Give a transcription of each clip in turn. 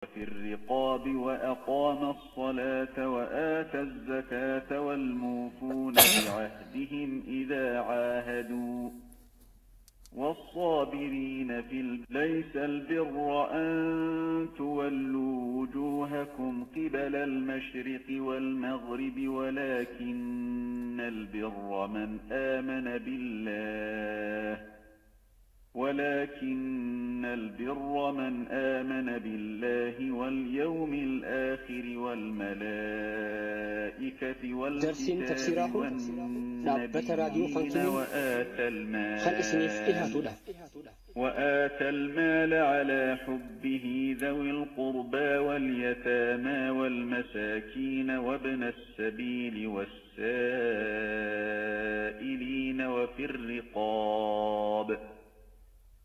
وفي الرقاب وأقام الصلاة وآتى الزكاة والموفون بعهدهم إذا عاهدوا والصابرين ليس البر أن تولوا وجوهكم قبل المشرق والمغرب ولكن البر من آمن بالله واليوم الآخر والملائكة والكتاب والنبيين وآتى المال على حبه ذوي القربى واليتامى والمساكين وابن السبيل والسائلين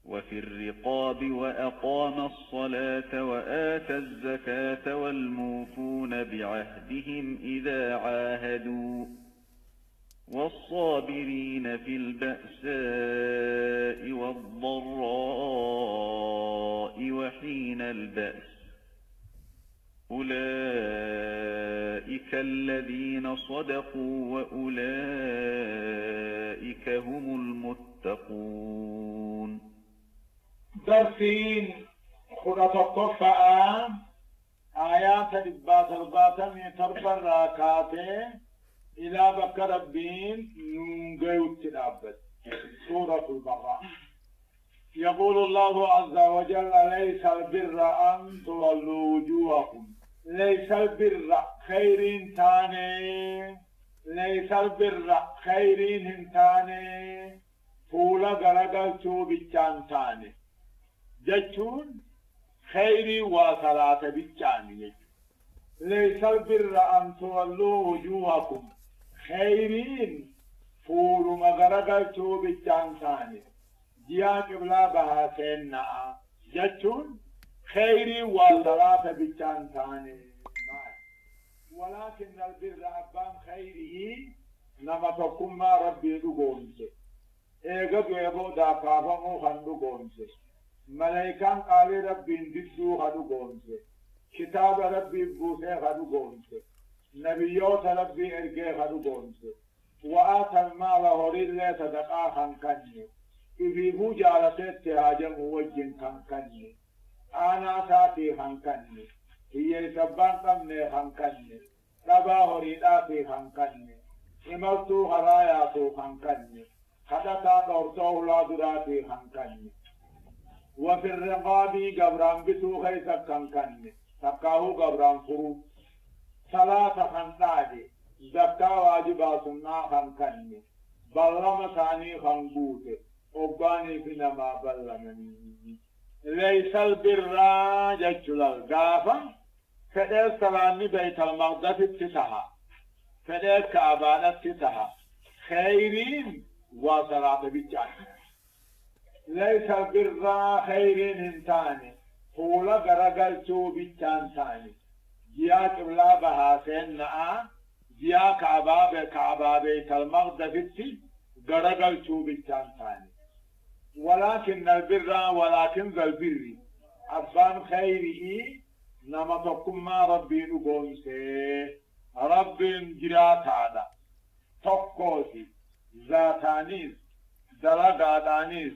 وفي الرقاب وأقام الصلاة وآتى الزكاة والموفون بعهدهم إذا عاهدوا والصابرين في البأساء والضراء وحين البأس أولئك الذين صدقوا وأولئك هم المتقون. درسين خرط الطفاء آيات الباطل تربى الراكاتين إلى بك ربين ننقيو التلابد. سورة البقرة. يقول الله عز وجل ليس البر أن تولوا وجوهكم. ليس البر خير تاني. ليس البر خير تاني. فولا غرقلتو بيتان تاني. جتون خيري وصلاة بيتان. ليس البر أن تولوا وجوهكم. خيرين فول مغرقلتو بيتان تاني. جيا قبلا بها سينا جتون خيري وصلاة بيتان تاني. ولكن البر أبان خيره نما تقوم ربي دقونسي. ايقظ ويبو داقابا خندو قونسي. ملائكان قال ربي انددو خدو قونسي. كتاب ربي بوسي خدو قونسي. نبيوت ربي ارقي خدو قونسي. وآت المال هوري اللي صدقا خنكني. إذيبو جالسيت تهاجم وجن خنكني. أنا ساتي خنكني. هي سبان قمني خنكني. ربا هوري داتي خنكني. إمالتو خراياتو خنكني. خدتا دورتو لا دراتي خنكني. وفي الرقاب قبران بتو خيسا خنكني. تقاهو قبران فرو. صلاة خنطادي. زكاة واجبا سنة خنكني. بلما ثاني خنبوتي. أباني في نما بلمني. ليس البر ججل الغافة. فدل سلامي بيت المقدس اتسها. فدل كعبان اتسها. خيرين وصلاة بيتان. ليس البر خيرين انتاني. فولا غرقلتو بيتان ثاني. جيا قبلا بها سنة جيا كعبا بيت المقدس غرقلتو بيتان ثاني. ولكن البر ولكن ذا البر أبان خيره نما تقوم ربي نقومسي ربي جرات هذا تقوسي ذاتانيس دلقاتانيس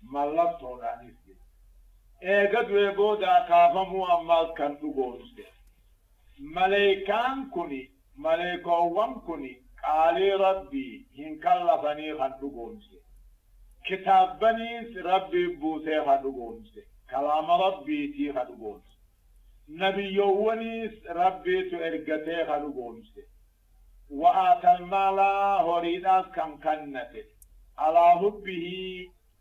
ملطورانيس ايقظ ويبودا كافمو أمال كان نقومسي ملائكان كني ملائكوان كني قالي ربي هنكالفني خان نقومسي كتاب بنيس ربي بوسي خدقونسي كلام ربي تي خدقونسي نبي يوونيس ربي تو ارقتي خدقونسي وآت المال هريدا كم كنته على حبه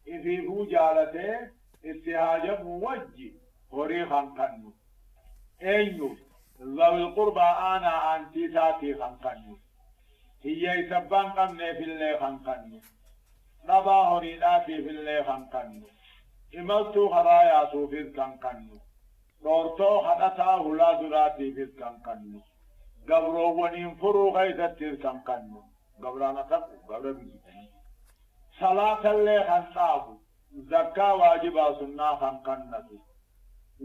إذ جالته استهاج موجي هري خم كنو أيو ذوي القربى أنا أنتي ساتي خم كنو هي يسبان قمني في اللي خم كنو نبا هريداتي في اللي خنقنو إملتو خراياتو في الكنقنو دورتو خدتا هلا دراتي في الكنقنو قبرو وننفرو غيثت الكنقنو قبرانا تقو قبر بيجي صلاة اللي خنقابو زكاة واجبا سنة خنقنتو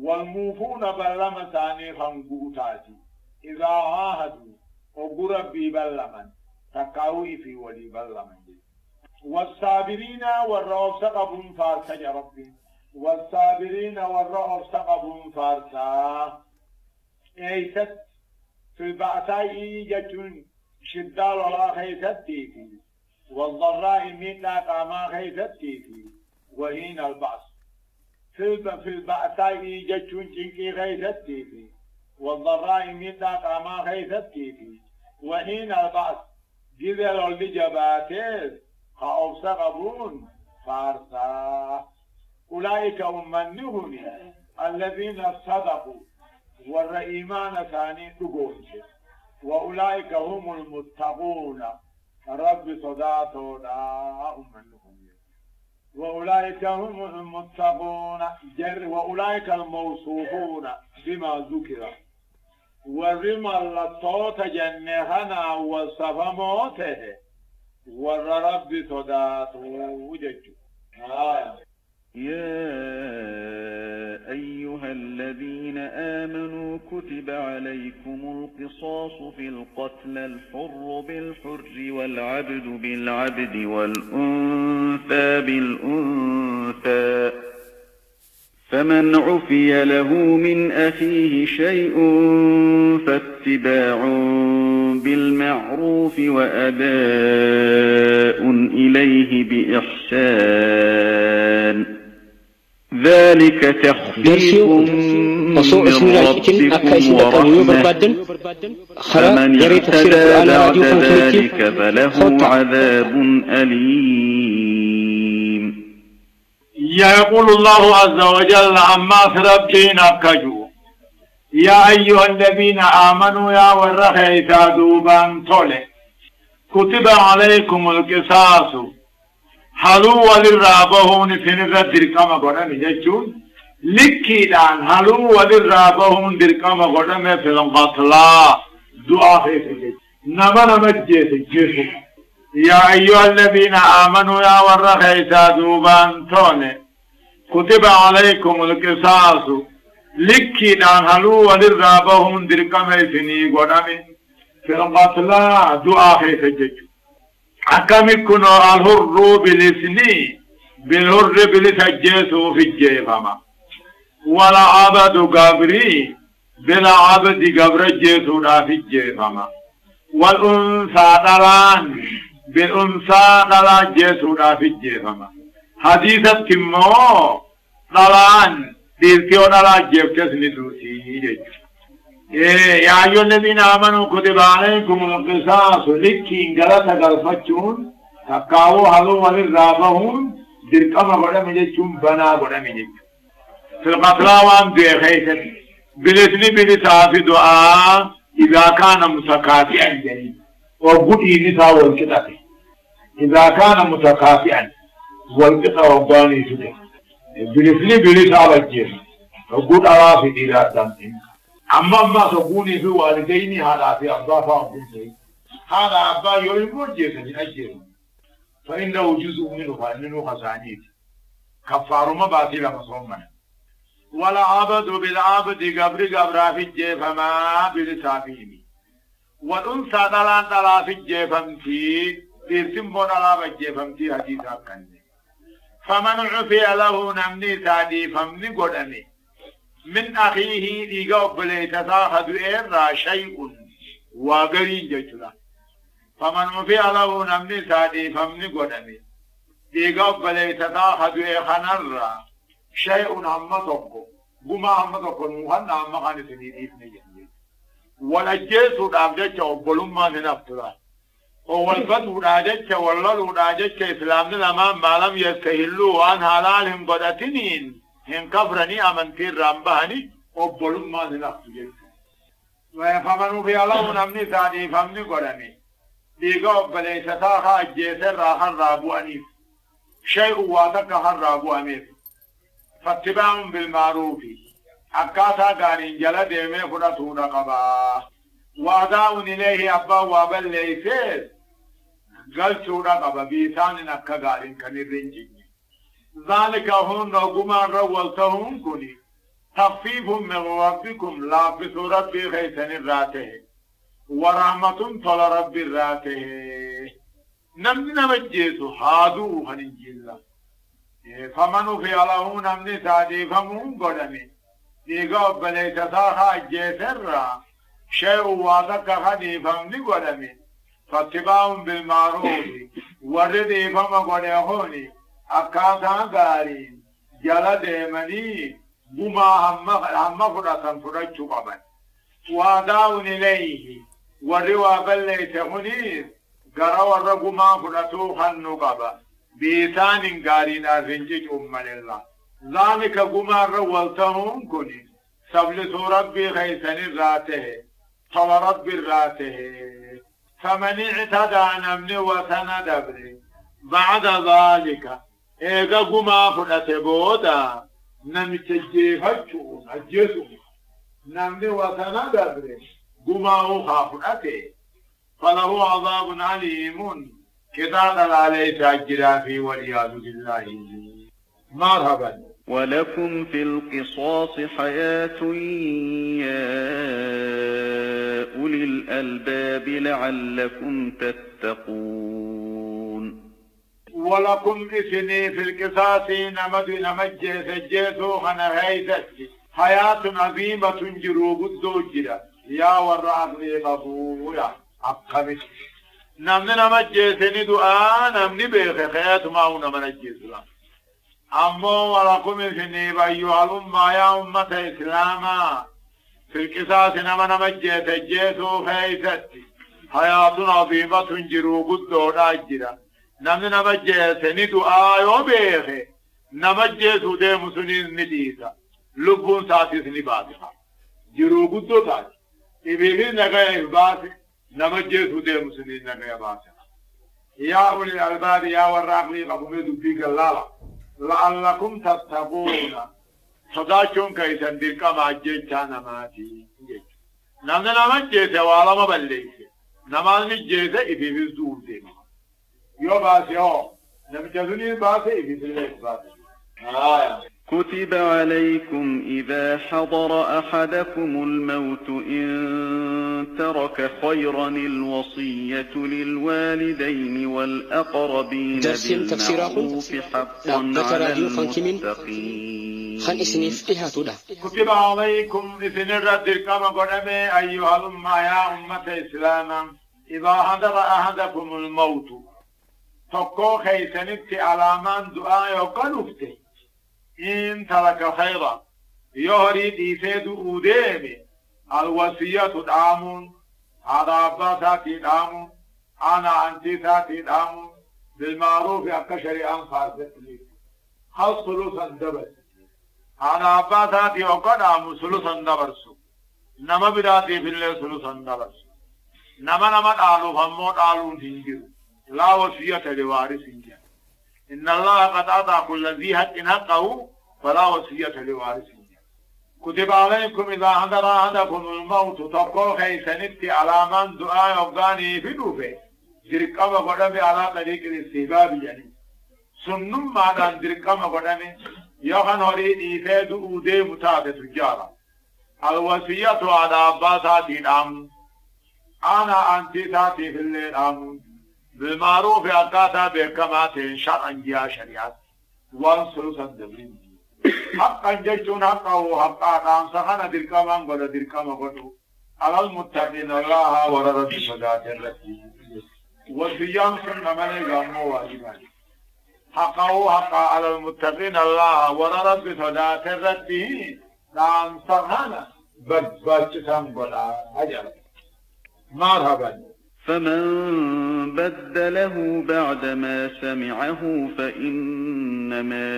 والموفون بلما ثاني خنقوتاتي إذا عاهدوا وقربي بلما تقاوي في ولي بلما والصابرين والرؤوف سقبهم فارسا يا ربي والصابرين والرؤوف سقبهم فارسا ايست في البعثاء جتون شدال الله خيستي في والضراء منا قاما خيستي في وهين البعث في البعثاء جتون جنكي خيستي في والضراء منا قاما خيستي في وهين البعث جذل الجباتيز خاوف سقبون فارسا أولئك هم النهن الذين صدقوا والإيمان ثاني تقول وأولئك هم المتقون رب صداتنا هم النهن وأولئك هم المتقون وأولئك الموصوفون بما ذكر ورمى اللطوط جنهنا وصفموته والرب صداته وجدت يا أيها الذين آمنوا كتب عليكم القصاص في القتل الحر بالحر والعبد بالعبد والأنثى بالأنثى فمن عفي له من أخيه شيء فاتباع بالمعروف وأداء إليه بإحسان ذلك تخفيف من ربكم ورحمة فمن اعتدى بعد ذلك فله عذاب أليم. يقول الله عز وجل عما ربين أكجوا يا أيها الذين آمنوا يا ورخيتا دوبان طولي كتب عليكم القصاص حلو للرابهون في نفس درقام قدام جيشون لكيدان حلو للرابهون درقام قدام في القتلى دعاء في نما جيش يا أيها الذين آمنوا يا ورخيتا دوبان طولي كتب عليكم القصاص لكيدان حلو للرابهون درقام في قدام في القتلى دعاء في جيشون أكم يكونوا الهر بالإثنين بالهر بالسجيسو في الجيفما ولا عبد قبري بلا عبد قبر الجيسو في الجيفما والأنثى دلان بالأنثى دلان جيسو في الجيفما حديثة كمو دلان ديرتيو دلان جيفتس ندوسي يا أيها الذين آمنوا كتب عليكم القصاص لكي غلطة غلطتون تقاو حلو وللرابهون درقم قدام جيشون بنا قدام جيشون في القتلى وان ديخيست بالإثن بالإساف دعاء إذا كان متكافئا جنين وقل نساء والكتاب إذا كان متكافئا والكتاب وقاني سده بالإثن بالإساف الجيشون وقل أرافي إلى دمهم أما تكوني في والدين هذا في أضافة هذا أبا يريد جيسا أجير فإنه جزء منه فإنه خسانيت كفار ما باطل مصرمنا ولا عبد بالعبد قبر في الجيفما بالسافين والأنثى دلان دلا في الجيفمتي بيرسمون على الجيفمتي حديثا كان فمن عفي له نمني سادي فمني قدمي من أخيه لقوب ليتتاخذ إيرا شيء وقرين جيتلا فمن عفي له نمني سادي فمني قدمي لقوب ليتتاخذ إيخنر شيء عمتكم بما عمتكم مهنا عما كان سنين إثنين ولجيس الأبدك وبلما من أفتلا والفتح الأبدك والله الأبدك إسلامنا الأمام ما لم يستهلوا عن حلالهم قدتنين هم كفرني أمنتين رامبهني وبلوم ما نلقت جيسا وفمن في الله نمني ثاني فمني قرمي لقوا بليستاخا جيسا راحا رابو أنيف شيء واتكها رابو أميف فاتباع بالمعروف أكاتا قارين جل ديمي فرطون قبا وأداء إليه أبا وابل ليسيس قل سورة قبا بيسان نكا قارين كنيرين جيني ذلك هم نقوما رولتهم كني تخفيف من ربكم لافت ربي خيسن راته ورحمة طل ربي راته نمنا مجيسو هادو هنجيلا فمنو في الله نمني سادي فمون قدمي ديقا بليت ساخا جيسر شيء وادك خدي فمني قدمي فاتباع بالمعروف وردي فما قدهوني أكاتا غارين جلد مني بما هم فرطا فرطو قبل واداون إليه وروا بليت هنير قروا الرقما فرطو خنو قبل بيسان غارين أزنجج الله ذلك قما روالتهم كني سبلت ربي خيسن راته طل ربي راته فمن اعتدى نمني وسندبري بعد ذلك ايغا قما فرطبودا نمتجيفتشون أجيسون نمني وسندبري قما وخافرته فله عذاب عليم كتاب عليه تأجرافي والعياذ بالله مرحبا ولكم في القصاص حياة يا أولي الألباب لعلكم تتقون ولكم إثني في القصاص نمج سجيتو خنهيدت حياة عظيمة جروب الدوجرة يا ورعب لبابويا أبقمت نمن نمجيسني دعاء نمني بيخي خيات ماونا منجيسلا أمو ولكم إثني بأيها الأمة يا أمة إسلاما في القصاص نمجيس جيسو خيست حياة عظيمة جروب الدوجرة نمن نمجيسني دعاء يوبيخي نمجيسو دي مسنين نديسا لبون ساتسني بادخا جروب الدوجرة إبهي نغاية باسي نمجيسو دي مسنين نغاية باسي يا أولي الألباب يا والرعقلي قبوميدو بيك اللالة لعلكم تتقون صداكم كيسان ديركا معجيشانا ماتي نمنا نمجيسة والا مبليسة نمان نجيسة إفي بزدور ديما يو باسي يو نمجيسوني باسي إفي سلوك باسي كتب عليكم إذا حضر أحدكم الموت إن ترك خيرا الوصية للوالدين والأقربين بالمعروف حقا على المتقين كتب عليكم إذن الرد كما قدم أيها الأمة يا أمة إسلاما إذا حضر أحدكم الموت تقو خيسنت على من دعاء وقلفته إن ترك خيرا يهري ديسيد أوديمي الوصية دامون هذا عباسات دامون أنا أنتيسات دامون بالمعروف أكشري أنفاسك لي خلص سلوسا دبس أنا عباسات يوقدام سلوسا دبرسو نما بداتي في الله سلوسا دبرسو نما تعالو فمو تعالو تنجر لا وصية لوارث إنجر إن الله قد أعطى كل ذي حق حقه فلا وصية لوارث كتب عليكم إذا حضر أحدكم الموت تقول خيسنت على من دعاء أفغاني في دوفه درقم قدمي على طريق الاستهباب يعني سنم مادان درقم قدمي يخن هريد إيفاد أودي متابة تجارة الوصية على عباسات الأمن أنا أنتيساتي في الليل أمن بالمعروف أكاتا بكمات شرعا جاء شريعات وانصروا صدقين حقا جشتون حقه حقا قام سخنا دركمان قد دركما قدو على المتقين الله ورد صدات الرسي وصيام سنة من غمو واجبان حقه حقا على المتقين الله ورد صدات الرسي قام سخنا بجتان قد أجل مرحبا فمن بدله بعدما سمعه فإنما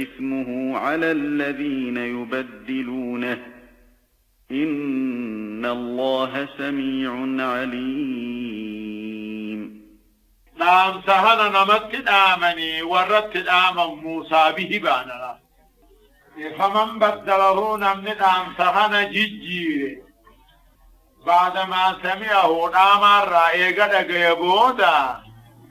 إثمه على الذين يبدلونه إن الله سميع عليم. نعم سهل نمت الآمني وردت الآمن موسى به بانا فمن بدله نمت نعم سهل ججيره بعدما سمعه نامر رأيقا يبودا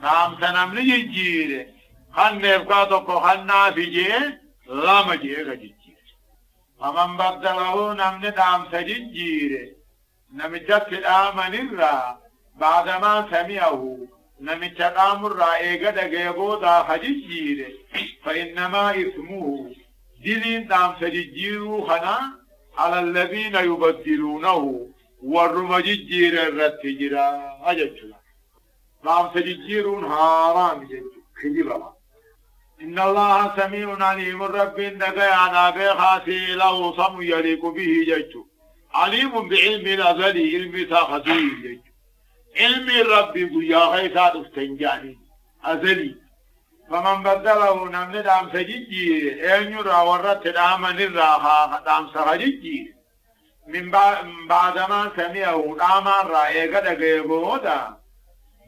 نام سنمني جيجيره خن نفقاتك خن نافجه لام جيغا جيجيره فمن بدله نمن دام سججير نمجت الآمن الرا بعدما سمعه نمجت الآمن الرا إيقاد قيبودا خججير فإنما إثمه دلين دام سججير خنا على الذين يبدلونه والرمججير الرتجرا أججلا دام سججيرون حرام ججو خجبا إن الله سميع عليم رب دقى عنا بخاسي له صم يليق به ججو عليم بعلم الأزلي علم تاخذيه ججو علم رب يا غيثات استنجاني أزلي فمن بدله نمن دام سججي أن يرى ورت الآمن الراحة دام سججي من بعد ما سمعه الآمن رأي قد قيبودا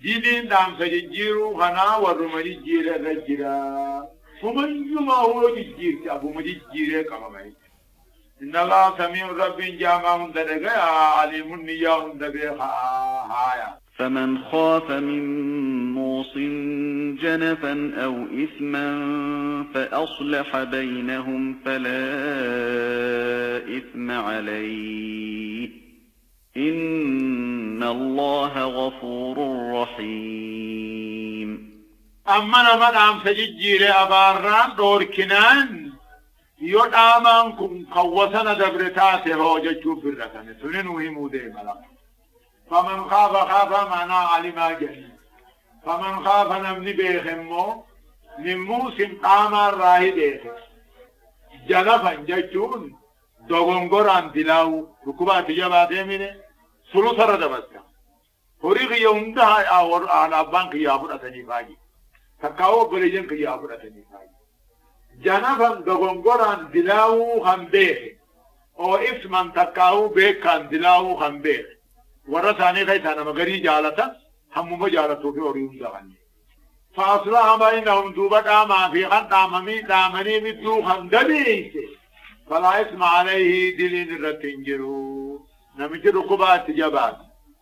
دين دام سججيرو خنا ورمججير الرجرا فمن يما هو ججير أبو مججير كمامي إن الله سميع رب جامع ددغا عليم نيا دبيخا هايا فمن خاف من موص جنفا أو إثما فأصلح بينهم فلا إثم عليه إن الله غفور رحيم أما مدام سججير أباران دور كنان يود آمانكم قوتنا دبرتاته هو ججو فرتنا سنين وهمو دي ملك فمن خاف معنا علما جهل فمن خاف نمني بيخمو من موسم قامر راهي بيخم جنفا ججون دوغنغوران دلاو ركوبات جباته منه سلو سرد بسكا هوريغ يومدها آور على بانك يابر أتني باجي تكاو بلجن كيابر أتني باجي جنفا دوغنغوران دلاو هم بيخم او اسمان تكاو بيكان دلاو هم بيخم ورثاني غيثانا مغري جالتا هم مجالتو في أوريهم دغني فأصلها بينهم دوبتا ما في غد عممي دامني مثلو خندبيس فلا اسم عليه دلين الرتنجرو نمجي ركبات جبات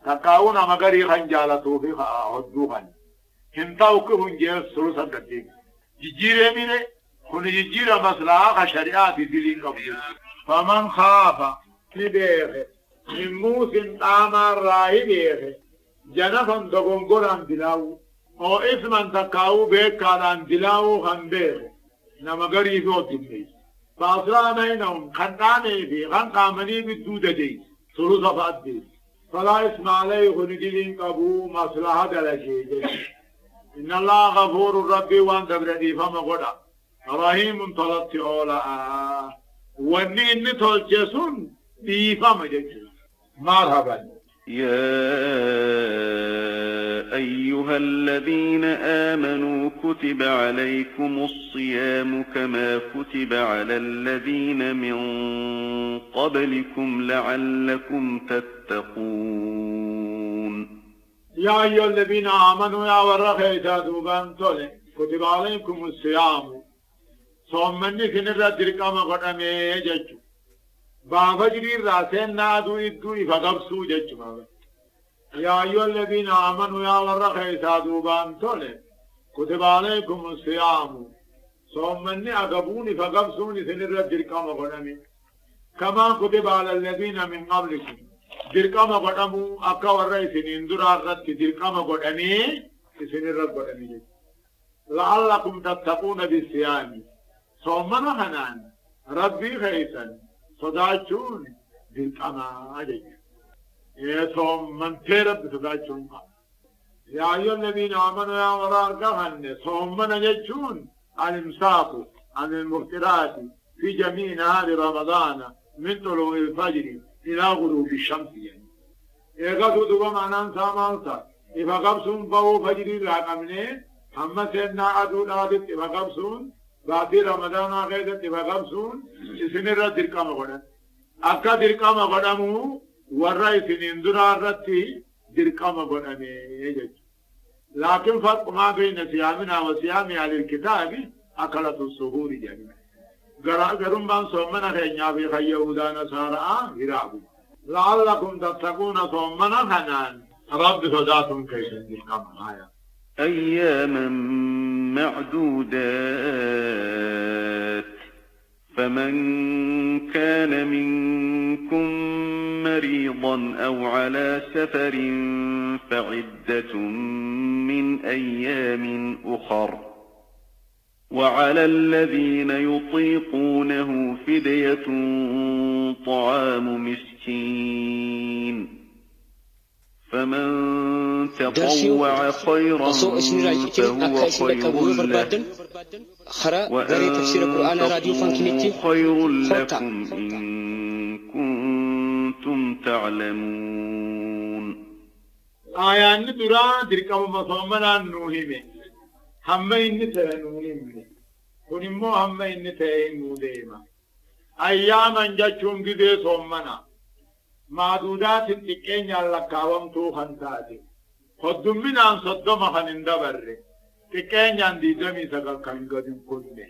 تقاونا مغري خنجالتو في خدوخن هنتاوكهن جيس سلسة دتيك جيجيري ميني خن جيجيري مسلحة شريعات دلين قبل فمن خاف نبيخ من موسم آمار راهي بيخ جنفا دغنغوران دلاو او اسمان تقاو بيكالان دلاو خن بيخ نمغري فيو تبنيس فأصلا بينهم خناني في خنقامني بالدودة ديس سلو صفات ديس فلا اسم عليه خندلين قبو مصلحة دلشي ديس إن الله غفور ربي وان دبردي فما قدا رحيم طلبت أولا واني إني تلجسون دي فما جيس مرحبا يا أيها الذين آمنوا كتب عليكم الصيام كما كتب على الذين من قبلكم لعلكم تتقون يا أيها الذين آمنوا يا ورخيتا دوبان تولي كتب عليكم الصيام صومني سنرى درقام قدامي ججو بابا جرير راسين نادو إدو إفقبسو ججو بابا يا أيها الذين آمنوا يا ورخيتا دوبان تولي كتب عليكم الصيام صومني أقبوني فقبسوني سنرى درقام قدامي كما كتب على الذين من قبلكم درقام قدامو أكا ورئيسين اندرا رد درقام قدامي سنرى قدامي لعلكم تتقون بالصيام صومنا خنان ربي خيسا صداچون درقام أجي صوم من تيرب صداچون يا أيها الذين آمنوا يا وراركهن صومنا جچون الامساك عن المفترات في جميع نهار رمضان من طلوع الفجر إلى غروب الشمس يعني إيقظوا دوما معنان سامالتا إذا قبسون فهو فجر الرقمني أما سيدنا أدود آدت إذا قبسون بعد رمضان آخذت إذا قبسون إسنر درقام غدا أكا درقام غدامو ورّا إسنين درارتي درقام غدامي يجج لكن فرق ما بين صيامنا وصيام أهل الكتاب أكلة السهور جميعا غرم بان صومنا خينيا في خيودا نصارى هرابو لعلكم تتقون صومنا خنان رب صداتهم كيف درقام آية أياما معدودات فمن كان منكم مريضا أو على سفر فعدة من أيام أخر وعلى الذين يطيقونه فدية طعام مسكين فمن تطوع خيرا فهو خير له وأن خير لكم إن كنتم تعلمون آيان درا دركم مصمنا نوهمه هم إني تنوهمه كنمو هم إني تنوهمه أياما جاتشون قدي صمنا معدودات التكين يالكاوم توخن تاتي خدومنا عن صدوم خنندبر تكين ياندي دمي سقل كان قدم كنه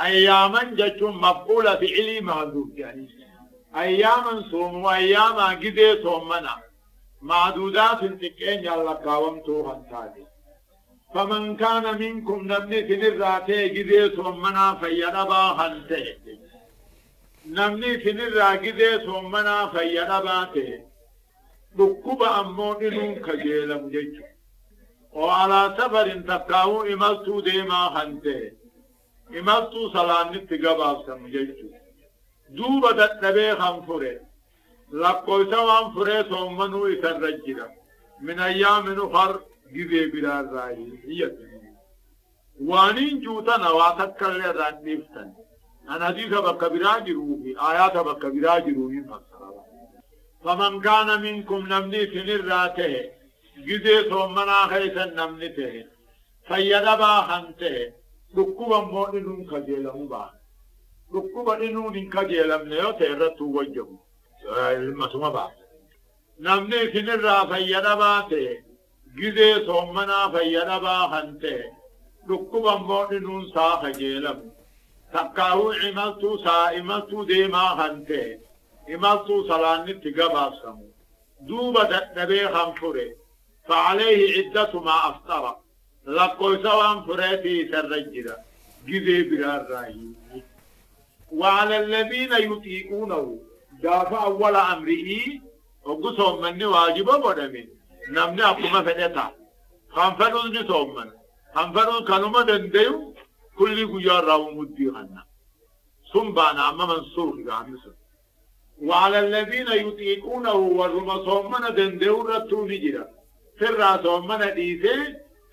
أياما جاتشون مفعولة فعلي معدود يعني أياما صوم وأياما قدي صمنا معدودات التكين يالكاوم توخن تاتي فمن كان منكم نبني سنراتي قدي صمنا فينبا خنته namni isinirraa gidee soommanaa fayyada baate dhukkuba ammoo dhinuun kajeelamu jechu oo alaa safarin takkaa'uu imaltuu deemaa kan ta'e imaltuu salaannitti gabaabsamu jechu duuba dadhabee kan fure lakkoofsa waan furee soommanuu isarra jira min ayyaamin ukhar gidee biraarraa hiyyatu waaniin juutana waa takkallee irraan dhiiftan أنا حديث بكبيرا جروه آيات بكبيرا جروه فسرها فمن كان منكم نمني سنراته جزي ثمنا خيسا نمنته فيدبا خنته ركوبا مؤمنون كجيلهم بان ركوبا إنون كجيلهم نيو تيرتو وجهه المسوما بان نمني سنرا فيدبا ته جزي ثمنا فيدبا خنته ركوبا مؤمنون سا خجيلهم تقاو عملتو سائمتو ديما خنته عملتو صلانت قباسم دوبة نبي خنفره فعليه عدة ما أفطر لقل سوان فريتي سرجرة جذي برار راهي وعلى الذين يطيقونه دافع أول أمره وقصهم مني واجبا ودمين نمني أقوم فنتا خنفرون جسهم من خنفرون كانوا مدنديو كل جيار راو مديهنا سنبانا أما منصور غامسون وعلى الذين يطيقونه ورما صومنا دندور رتوني جرا فرا صومنا ديسه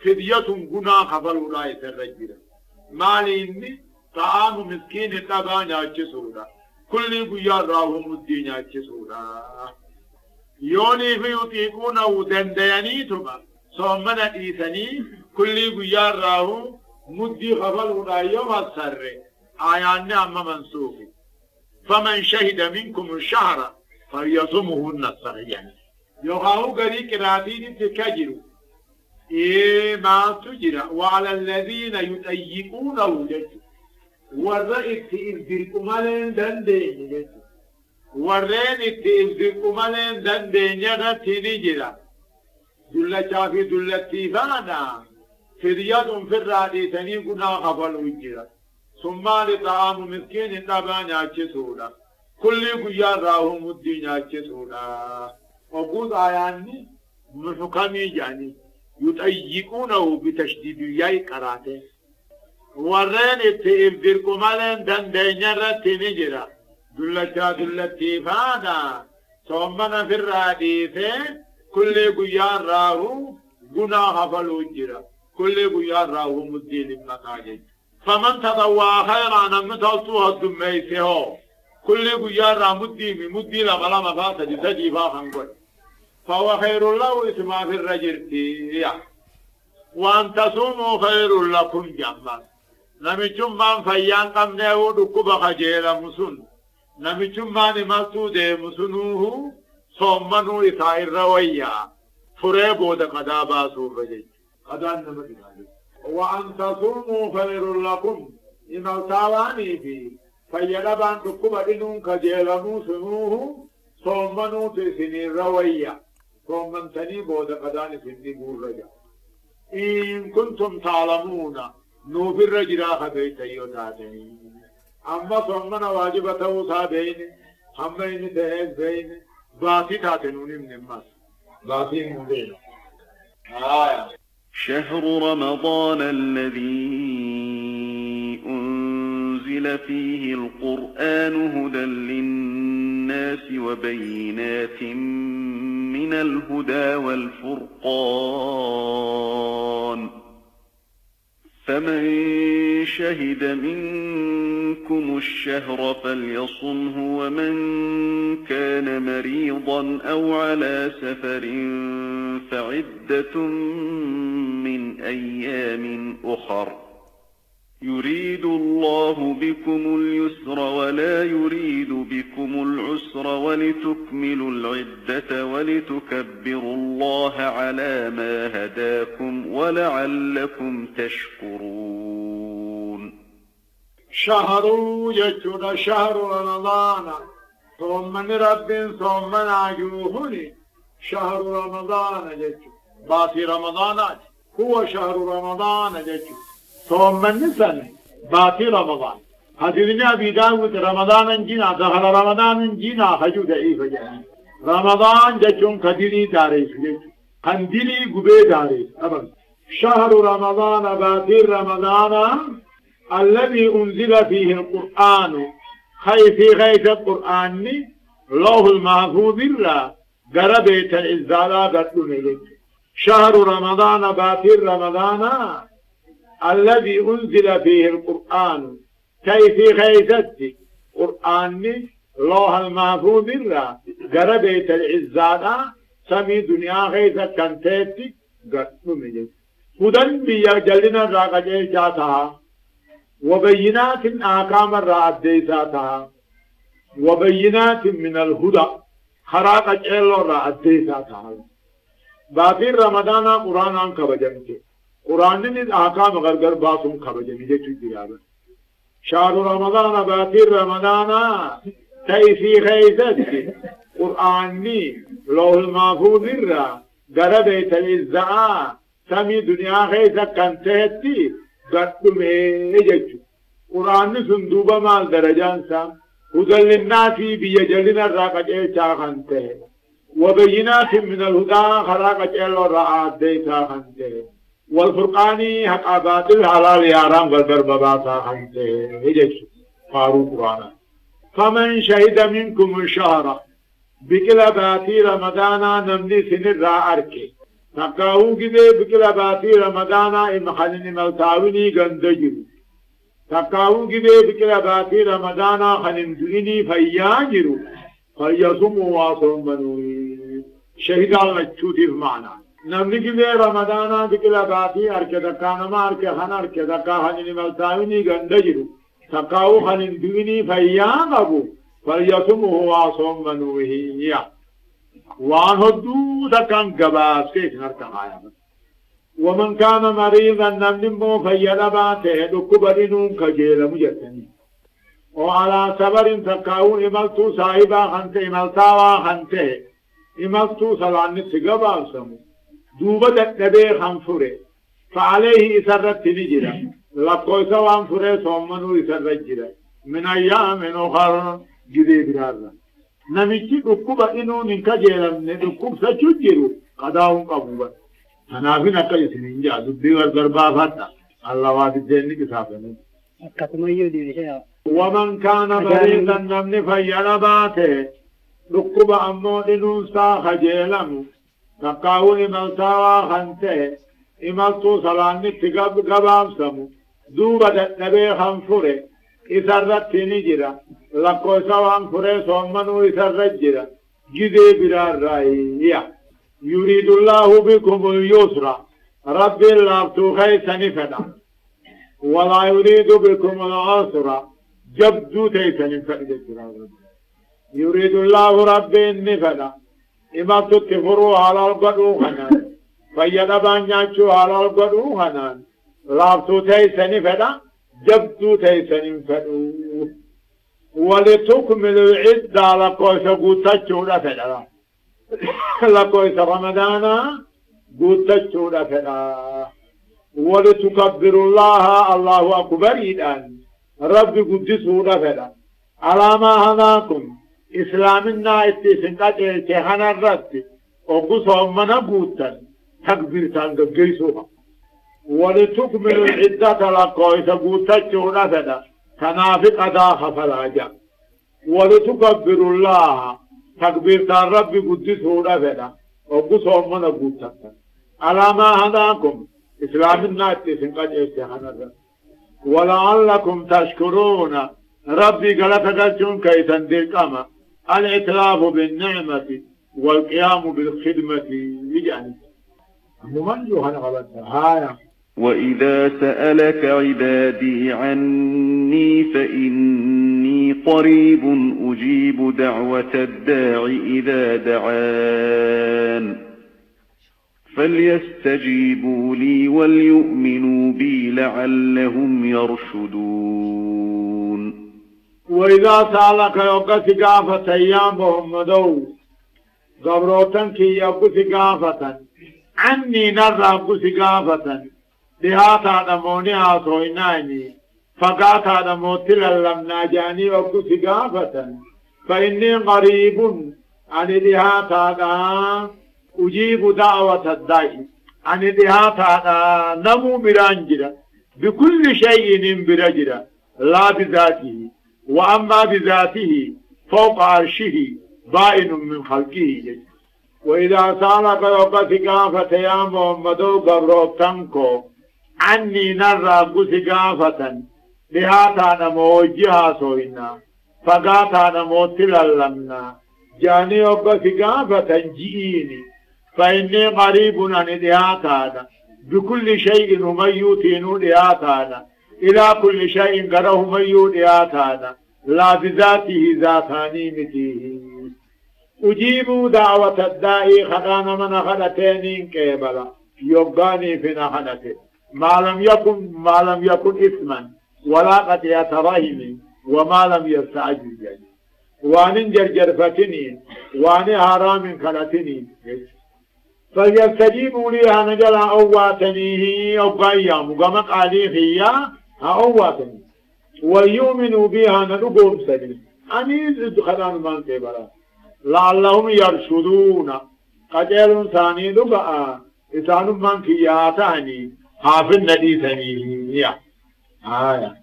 فدية غنا خبر ولاي سرجرا ماليني طعام مسكين تبان ياچسودا كل جيار راو مدين ياچسودا يوني في يطيقونه دندياني تبا صومنا ديسني كل جيار راو مدي خبر ولا يوم السر آيان أما منسوخ فمن شهد منكم الشهر فليصمهن الصغيان يخاو قريك راتين تكجروا ما تجرى وعلى الذين يطيقونه جدوا والرئيس إذركم لين دندين جدوا والرئيس إذركم لين دندين يغتين جرى دلتا في دلتي فانا فدية في الرادي تنيقنا خفل وجرا ثم لطعام مسكين النبان يأتشسونا كل قيار راهم الدين يأتشسونا وقود آياني محكمي يعني يتأيقونه بتشديد ياي كراته ورين اتئذركم لين دندين يرتي نجرا دلتي فانا ثم في الرادي كل قيار راهم قنا خفل وجرا كل قيار راهم الدين المكاجج فمن تضوى خيرا نمتلتوها الدميسه كل قيار راهم الدين مدي لغلا مفاتة تجي فاخن قل فهو خير الله اسمع في الرجل وأن تصوموا خير لكم جمال نمتم من فيان قمناه دكب خجيل مسن نمتم من مسود مسنوه صومنوا إسائر رويا فريبو دقدابا سوفجج قدان نمتنا وأن تصوموا خير لكم إن التاواني في فيلبان دكب إنون خجيل مسنوه صومنوا تسنين رويا صومن تنيبو دقدان سنبور رجا إن كنتم تعلمون نوفر رجلا خبيت يوتاتني أما صومنا واجبته صابين همين تهز بين باتي تاتنون من المس باتي من بين شهر رمضان الذي أنزل فيه القرآن هدى للناس وبينات من الهدى والفرقان فمن شهد منكم الشهر فليصمه ومن كان مريضا أو على سفر فعدة من أيام أخر يريد الله بكم اليسر ولا يريد بكم العسر ولتكملوا العدة ولتكبروا الله على ما هداكم ولعلكم تشكرون شهر يجود شهر رمضان ثم رب ثم عجوهني شهر رمضان يجود باتي رمضان هو شهر رمضان يجود ثم النسل باتي رمضان حديثنا أبي داود رمضان جنا دخل رمضان جنا حجود إيه جاني رمضان جتون كديري داريس قنديلي قبي داريس أبدا شهر رمضان باتي رمضان الذي أنزل فيه القرآن في غيث القرآن الله المحفوظ الله قربت الإزالة قدون إليك شهر رمضان باتي رمضان الذي أنزل فيه القرآن في غيثت قرآن الله المحفوظ الله قربت الإزالة سمي دنيا غيثت كنتت قدون إليك هدى بيجلنا راقجي جاتها وبينات آكام الرعد ديساتها وبينات من الهدى خراق جل الرعد ديساتها باقي رمضان قرآن كبجمته قرآن نيد آكام غرغر باسم كبجمي جتو ديابا شهر رمضان باقي رمضان تيفي خيزت قرآن لوح المحفوظ الرا غربت الإزعاء سمي دنيا خيزت كنتهتي قدم إيجتو قرآن سندوبة مال درجان سام هدى للناس بيجلنا الراقج إيجا خانته وبينات من الهدى خراقج إيلو رعاد ديتا خانته والفرقان حق عباد الحلال يارام غدر بباتا خانته إيجتو فارو قرآن فمن شهد منكم الشهر بكلا باتي رمضان نمني سنر را أركي تقاو كده بكلا باتي رمضان إمخانين ملتاوني غندجرو تقاو كده بكلا باتي رمضان خنم ديني فياجرو فيصموا واصم منوي شهد الله تشوتي بمعنى نمني كده رمضان بكلا باتي أركي دكانما أركي خان أركي دكا خنين ملتاوني غندجرو تقاو خنم ديني فياجرو فيصموا واصم منوي وان هدو دكان قباس كيف نرتقايا ومن كان مريضا نمنمو فيلباته دكبرنون كجيل مجتني وعلى سبر تقاون إمالتو صاحبا خانته إمالتاوا خانته إمالتو سلاني تقبال سمو دوبة نبي خانفره فعليه إسرت نجرة لقوي سوان فره سومنو إسرت جرة من أيام أخر جدي برارا namichi dhukkuba inuun hin kajeelamne dhukkubsachuu jiru qadaa'uun qabuba kanaafin akka isinin jaa dubbii gargar baafadha alla waa diddeenni qisaafame akkasumayyuu diibisee waman kaana mariidan namni fayyana baate dhukkuba ammoo dhinuunsaa kajeelamu takkaa'uun imaltaawaa kan ta'e imaltuu salaannitti gabaabsamu duuba dadhabee kan fure isarratti ni jira lakkoofsa waan furee soommanuu isarra jira gidee biraarraayya yuriidullahu bikumul yusra rabbiin laaftuu keeysani fedha walaa yuriidu bikumul usra jabduu teeysanin fedha jechura yuriidullahu rabbiin ni fedha imaltutti furuu halal godhuu kanaan fayyadabaan nyaachuu halal godhuu kanaan laaftuu teeysani fedha جبتو تيسنين فدو ولتكملوا العدة لكويس قوتتشو لفدا لكويس رمضان قوتتشو لفدا ولتكبروا الله الله أكبر الآن ربي قدسه رفدا على ما هداكم إسلامنا اتسنقات التهانا الرد وقصهم من أبوتا تكبير تنقبقيسوها ولتكملوا العدة لقوية قوتته رفدا تنافق داخل فلاجا ولتكبروا الله تكبير الرب قدسه رفدا وقصهم من أبوتا على ما هداكم إسلامنا اتسنقات التهانا الرد ولعلكم تشكرون ربي قلتكتون كي تندركما الاعتراف بالنعمة والقيام بالخدمة لجانب ممنجو هنغلتها وإذا سألك عبادي عني فإني قريب أجيب دعوة الداع إذا دعان فليستجيبوا لي وليؤمنوا بي لعلهم يرشدون وإذا سألك يوقف قافة أيامهم مدو قبروتن كي يوقف قافة عني نرى قف قافة بهاتا نموني آسويناني فقاتا نموتل اللمنا جاني يوقف قافة فإني قريب عن بهاتا أجيب دعوة الداعي عن دهاتا نمو برانجرا بكل شيء برجرا لا بذاته وأما بذاته فوق عرشه بائن من خلقه وإذا سألك وقت قافة يا محمد قبروتنكو عني نرى قس قافة دهاتا نمو وجها سوينا فقاتا نمو تلالمنا جاني وقت قافة جئيني فإني قريب عن دهاتانا بكل شيء ميوتين دهاتانا إلى كل شيء قره ميو دهاتانا لا بذاته ذاتاني متيه أجيب دعوة الداعي خدانا من خدتين كيبلا يبقاني في نخدته ما لم يكن إثما ولا قطيعة رحم وما لم يستعجل يعني وان جرجرفتني وان حرام خلتني فليستجيبوا لي هنجل أواتنيه أو قيام قمق عليه أواتني ويؤمنوا بها ندقوا سبيل أنيز خلان من كبرا لعلهم يرشدون قجل ثاني دقاء إسان من كياتاني حافظ نديثني آية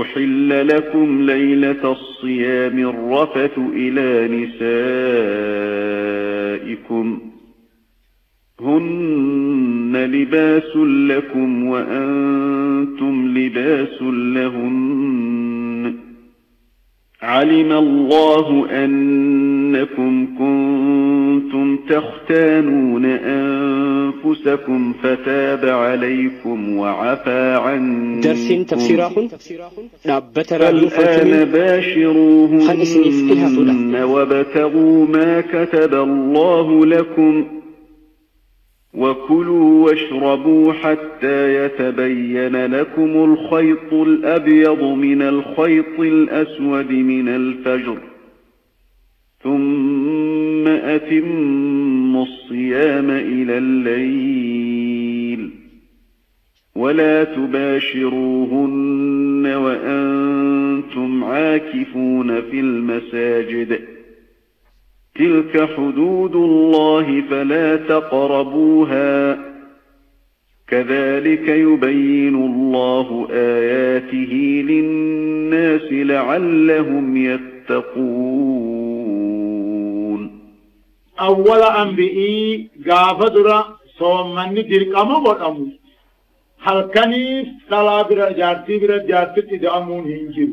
أحل لكم ليلة الصيام الرفث إلى نسائكم هن لباس لكم وأنتم لباس لهن علم الله أنكم كنتم تختانون أنفسكم فتاب عليكم وعفى عنكم درس تفسيراه فالآن باشروهن وابتغوا ما كتب الله لكم وكلوا واشربوا حتى يتبين لكم الخيط الأبيض من الخيط الأسود من الفجر ثم أتموا الصيام إلى الليل ولا تباشروهن وأنتم عاكفون في المساجد تلك حدود الله فلا تقربوها كذلك يبين الله آياته للناس لعلهم يتقون أول أنبئي قافدر صومن درقم ودأمو هل كنيف صلاة برجارتي برجارتي تدأمون هنجر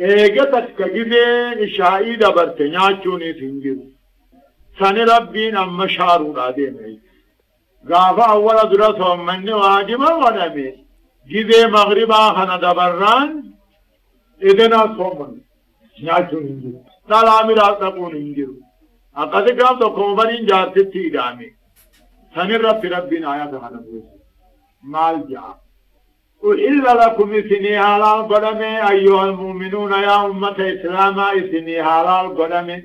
eegatas ka gideen ishaa'ii dabarte nyaachuunis hin jiru sani rabbiin amma shaaruudhaa deeme gaafa awwala dura soommanni waajiba godhame gidee magribaa kana dabarraan edenaa soomman nyaachuun hin jiru dhalaa miraas dhaquun hin jiru akkasi gaaf tokko baniin jaartitti hidhaame sanirratti rabbiin ayata kana buuse maal ja'a أحل لكم إثني حلال قدمي أيها المؤمنون يا أمة إسلاما إثني حلال قدمي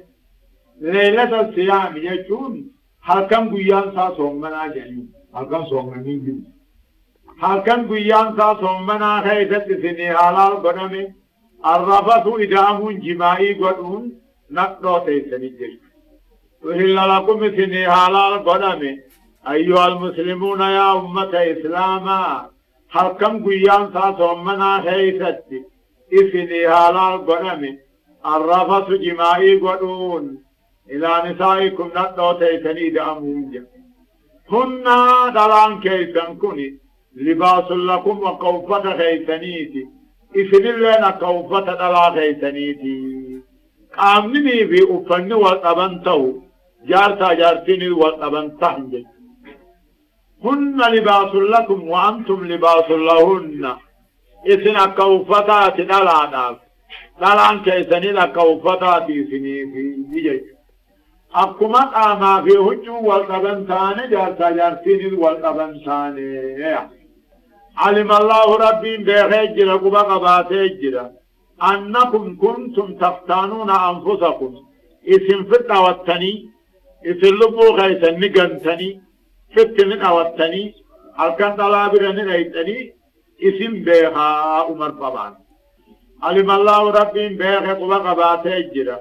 ليلة الصيام يجون هل كم قيان سا صومنا جنين هل كم صومنين جنين halkan guyyaan saa soommanaa keessatti isinii halaal godhame arrafatu ida'amuun jimaa'ii godhuun naqdoo teessanii jechuudha. uhilla lakum isinii halaal godhame ayyuhal muslimuuna yaa ummata islaamaa halkan guyyaan saa soommanaa keessatti isinii halaal godhame arrafatu jimaa'ii godhuun ilaa nisaa'ikum naqdoo teessanii ida'amuun jechuudha. hunna dhalaan keessan kuni libaasun lakum akka uffata keessaniiti isinilleen akka uffata dhalaa keessaniiti qaamninii fi uffanni wal dhaban ta'u jaarsaa jaartiinis wal dhaban ta'an jechuudha. hunna libaasun lakum wa antum libaasun lahunna isin akka uffataati dhalaadhaaf dhalaan keessaniis akka uffataati isiniifi jechuudha. akkuma qaamaa fi huccuu wal dhaban taane jaarsaa jaartiinis wal dhaban taane علم الله ربي بخير قبا قباتي جرا أنكم كنتم تختانون أنفسكم اسم فتنة والتني اسم لبو خيسا نقنتني فتنة والتني الكن طلابرن ريتني اسم بيخا عمر طبعا علم الله ربي بخير قبا قباتي جرا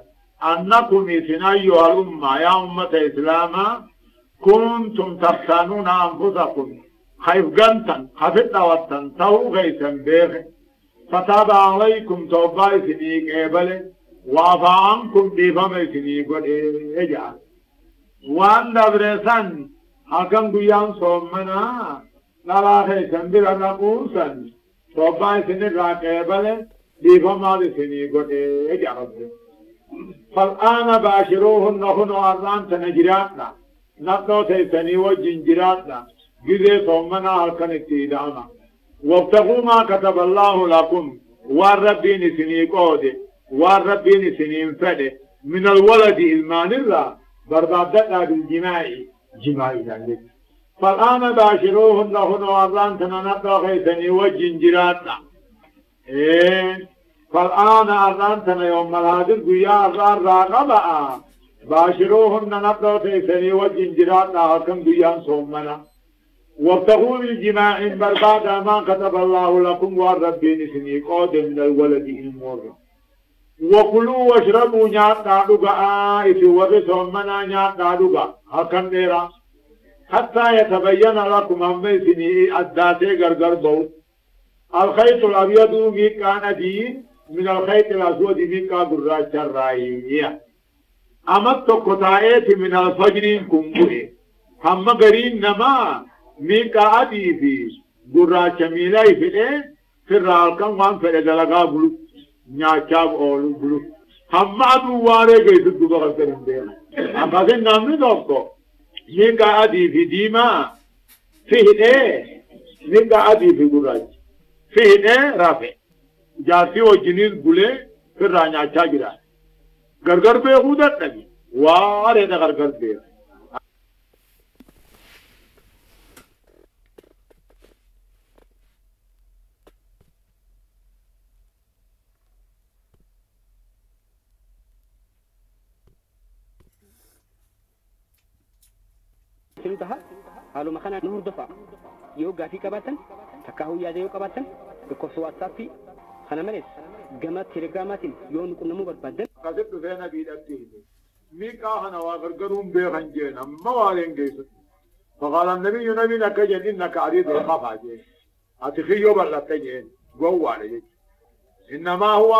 أنكم اسم أيها الأمة يا أمة إسلاما كنتم تختانون أنفسكم خيف قنتا خفت وطن تو غيثا بيخ فتاب عليكم توبا سنيك إبالي وعفا عنكم بفم سنيك إجعل وان دبرسان حكم قيام صومنا لا خيثا بلا نقوسا توبا سنيك راك إبالي بفم سنيك إجعل فالآن باشروهن نحن أرضان تنجراتنا نقنو تيسني وجنجراتنا جزء صومنا هلكن اتداما وابتغوا ما كتب الله لكم والربين سنين قوده والربين سنين فده من الولد إلمان الله بربادتنا بالجماع جماعي ذلك فالآن باشروهن هنا وارلان تنانبا خيثني وجنجراتنا فالآن أرلان تنا يوم الهادر قيا أرلان راقبا باشروهن نبا خيثني وجنجراتنا هلكن قيان صومنا وابتغوا بالجماع برباد ما كتب الله لكم والربين سنيك من الولد المر وكلوا واشربوا نيات نادوغا إذ ورثوا منا نيات نادوغا هكذا نيرا حتى يتبين لكم أمي سني أداتي غرغر بو الخيط الأبيض ميكا ندين من الخيط الأسود ميكا قراش الرائية أمت قطائت من الفجر كنبوه هم غرين نما ميكا أدي في قراش ميلاي في الرالكم وان في الدلقاء بلو نياشاب أولو بلو هم عدو واري قيد الدبغة كرم بينا أما نامي دوكو ميكا أدي في ديما فيه ميكا أدي في قراش فيه رافع جاتي وجنين بلي في الرانياشا جرا غرغر بي خودت نبي واري دا غرغر بي سنتها حالو مخانا نور دفع يو غافي قباتن تكاهو ياديو قباتن بكوسو واتسابي خنا مليس جماعة تليجراماتين يو نقوم بربادن قصد فينا بيدتيه ميكا هنا وغرغرهم بيغنجين أما وارين جيس فقال النبي نبي نكجن إنك عريض الخفا جين أتخيو برلتجين قوة عليك إنما هو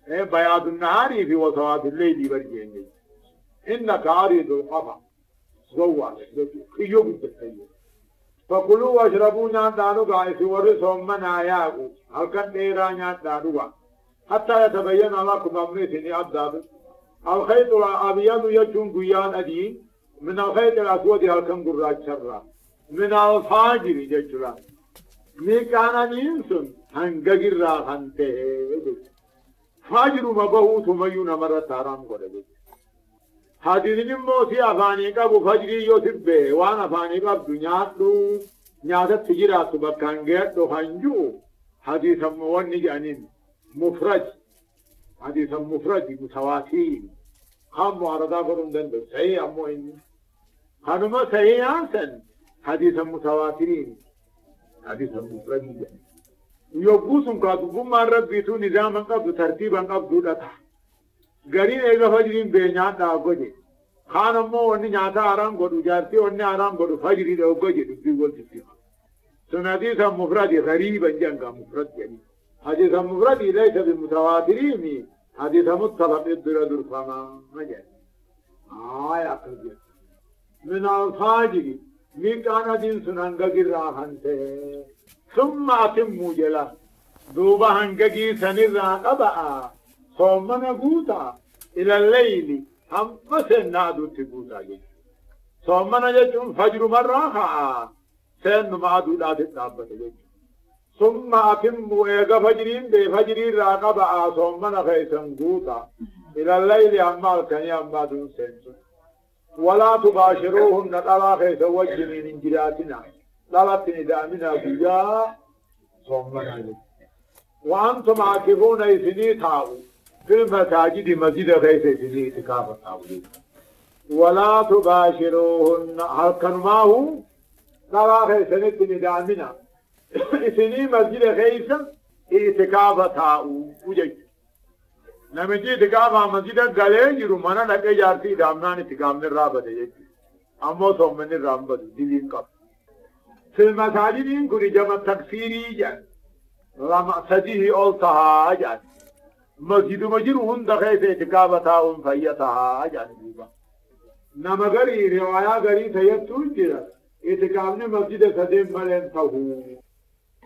بياض النهار في وسواد الليل برجين إنك عريض الخفا قوة خيو بالتخيو فكلوا واشربوا نان دانو قائس ورسهم من آياكو هل كان نيرا نان دانو حتى يتبين لكم أمنيتني أبداد الخيط الأبيض يجون قيان أدين من الخيط الأسود هل كان قراج شرا من الفاجر يجرا ميكانا نينسون هنگگir راخنته فاجر مبهوت ميون مرة تارام قرده حديث موسي أفاني قبو فجري يوسف وانا أفاني قب دنيات لو نيادت تجيرات بكانجات لو خنجو حديث موني جانين مفرد حديث مفرد متواتين خام معارضة قرم دن صحيح أمو إني خانما صحيح آسن حديث متواترين حديث مفرد يوقوسم كاتبهم مع ربيتو نظاما قبض ترتيبا قبض لتا غرين ايغا فجرين بينيان دا اوگوجي خان امو وني نياتا آرام قدو جارتي وني آرام قدو فجري دا اوگوجي دبي والتفي سن حديث مفرد غريبا جنگا مفرد يعني حديث مفرد ليس بمتواترين حديث متفق الدردر فما مجال آية قلبي من الفاجر من كان دين سنانگا راحنته ثم أتموا جلا دوبا هنگگي سنرا قبعا صومنا قوتا إلى الليل هم مثل نادو تقوتا جي صومنا جتون فجر مرة خاء سن معدو لا تتنابت جي ثم أتموا إيغا فجرين بفجرين را قبعا صومنا خيسن قوتا إلى الليل أمال كني أما دون سنسن ولا تباشروهن طلا خيس وجنين انجلاتنا طلبتني دامنا بيا صومنا جي وأنتم عاكفون إثني تاو في المساجد مسجد خيس إثني اتكافة تاو ولا تباشروهن هل كنماه طلا خيس نتني دامنا إثني مسجد خيس اتكافة تاو وجي نمجي اتكافة مسجد غلي جرو منا لكي جارتي دامنا اتكافة الرابط جي أمو صومنا الرابط دلين قبل في المساجد كل جمع تكفيري جان لما سجيه أولتها جان مسجد مجرون دخيت اتكابتها فيتها جان نما غري رواية غري سيطول جرا اتكابنا مسجد سجين ملين تهو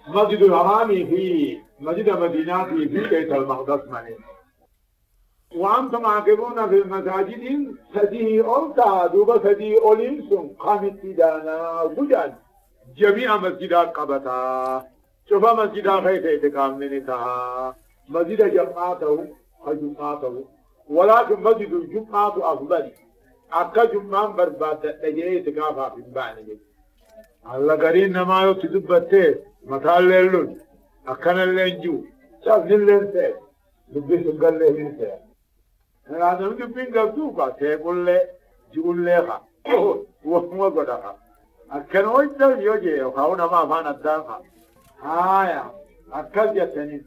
مسجد الحرامي في مسجد مدينة في بيت المقدس ملين وأنتم عاقبون في المساجد سجيه أولتها دوبا سجيه أولينسون قامت دانا وجان جميع مسجدات قبطا شوفا مسجدات خيث اتقام نتها مسجد جمعاته وجمعاته ولكن مسجد الجمعة أفضل أكا جمعان برباد تجري اتقافها في البعنى الله قرين نما يتدبته مثال ليلون أكنا اللينجو شاف للنسي لبس قال له نسي هذا من جبين قبطوكا تقول له جقول له وهو قدها أكن وجه يوجي وخاونا ما فانا الدافع هايا أكل جتني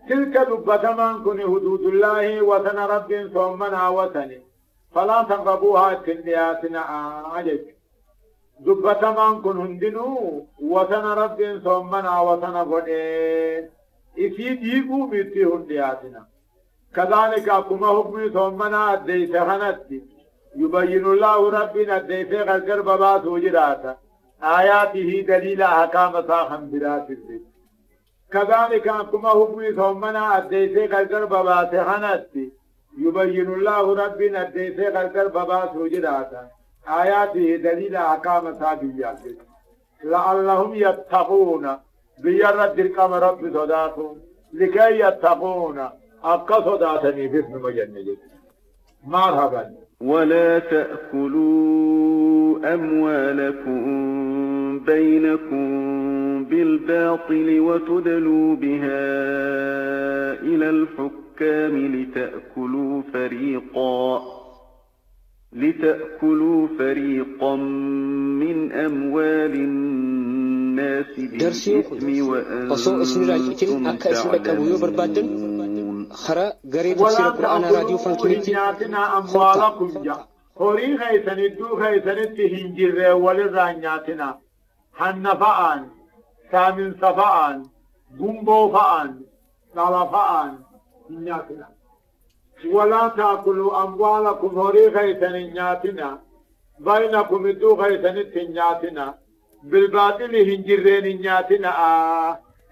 تلك لبة من كن حدود الله وثن رب صومنا وثني فلا تقربوها كندياتنا عجب لبة من كن هندنو وثن رب صومنا وثن قدين إسي ديقو بيتي هندياتنا كذلك أكما حكم صومنا الديس خنتي يبين الله ربنا الديفي غرقر بباس وجراتا آياته دليل أحكام صاحم برات الدين كذلك أنكم حكمي ثمنا الديفي غرقر بباس حنتي يبين الله ربنا الديفي غرقر بباس وجراتا آياته دليل أحكام صاحم لعلهم يتقون بيرد القم رب صداكم لكي يتقون أبقى صداتني في اسم مجنجد مرحبا ولا تأكلوا أموالكم بينكم بالباطل وتدلوا بها إلى الحكام لتأكلوا فريقا من أموال الناس بالإثم وأنتم تعلمون خرا غريب تفسير القرآن راديو فانكينيتي أموالكم جا هوري خيسن دو خيسن تهنجر ولرانياتنا حنفعان سامن صفعان غنبو فعان طلفعان نياتنا ولا تأكلوا أموالكم هوري خيسن نياتنا بينكم دو خيسن تنياتنا بالباطل هنجرين نياتنا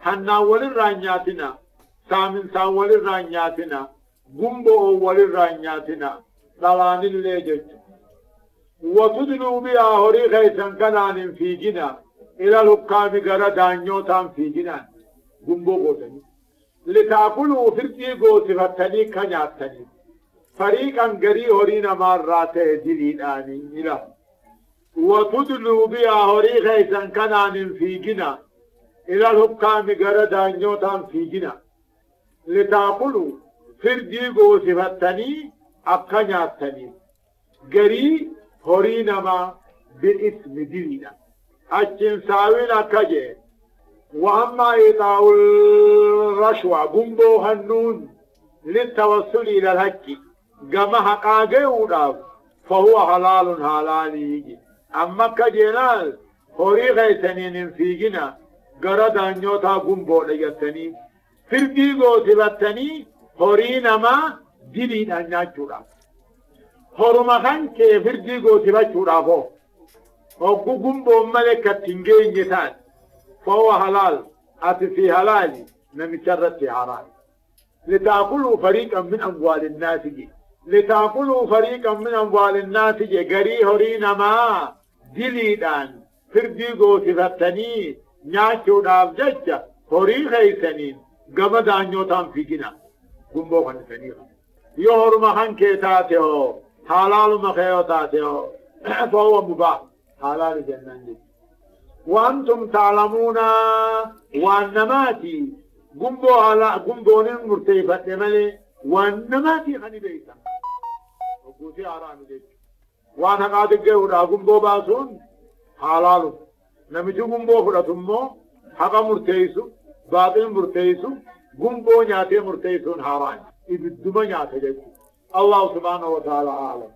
حنا ولرانياتنا سامن سام ولرانياتنا غنبو ولرانياتنا دلان الليجت وتدلوا بها هوري خيسن كنان في جنا إلى الحكام غرا دانيوتان في جنا غنبو قوتني لتأكلوا فرقي قوتفتني كنياتني فريقا غري هورينا ماراته دليلاني إلى وتدلوا بها هوري خيسن كنان في جنا إلى الحكام غرا دانيوتان في جنا لتأكلوا فرقي قوتفتني أكنياتني غري هورينا ما بالاسم دليلا أجن ساوين أكجي وأما إيطاء الرشوة قنبو هنون للتوصل إلى الحق كما حقاقه فهو حلال حلالي أما كجلال هوري غيثنين فيقنا قرد أن يوتا قنبو ليتني فردي قوتبتني هوري نما دلين أن يجورا هورما خان كي فردي قوتبتشورا فو وقو قنبو ملكة تنجين جتان فهو حلال أتي في حلالي نمشرت في حرام لتأكلوا فريقا من أموال الناس جي لتأكلوا فريقا من أموال الناس جي قري هورينا ما دليدان فردي قوتبتني نياتشو داف ججة هوري خيسنين قمدان يوتان في جنا قنبو خنسنيها يهور مخان كيتاتيو حلال مخيو تاتيو فهو مباح حلال جنان جي وأنتم تعلمون وأنماتي قنبو على قنبون مرتيفة ملي وأنماتي خني بيتا وقوتي عرامي ديك وأنا قاعد أقول قنبو باسون حلال نمجو قنبو فرطمو حقا مرتيسو باطل مرتيسو قنبو نياتي مرتيسون حرام إذ الدم نياتي الله سبحانه وتعالى أعلم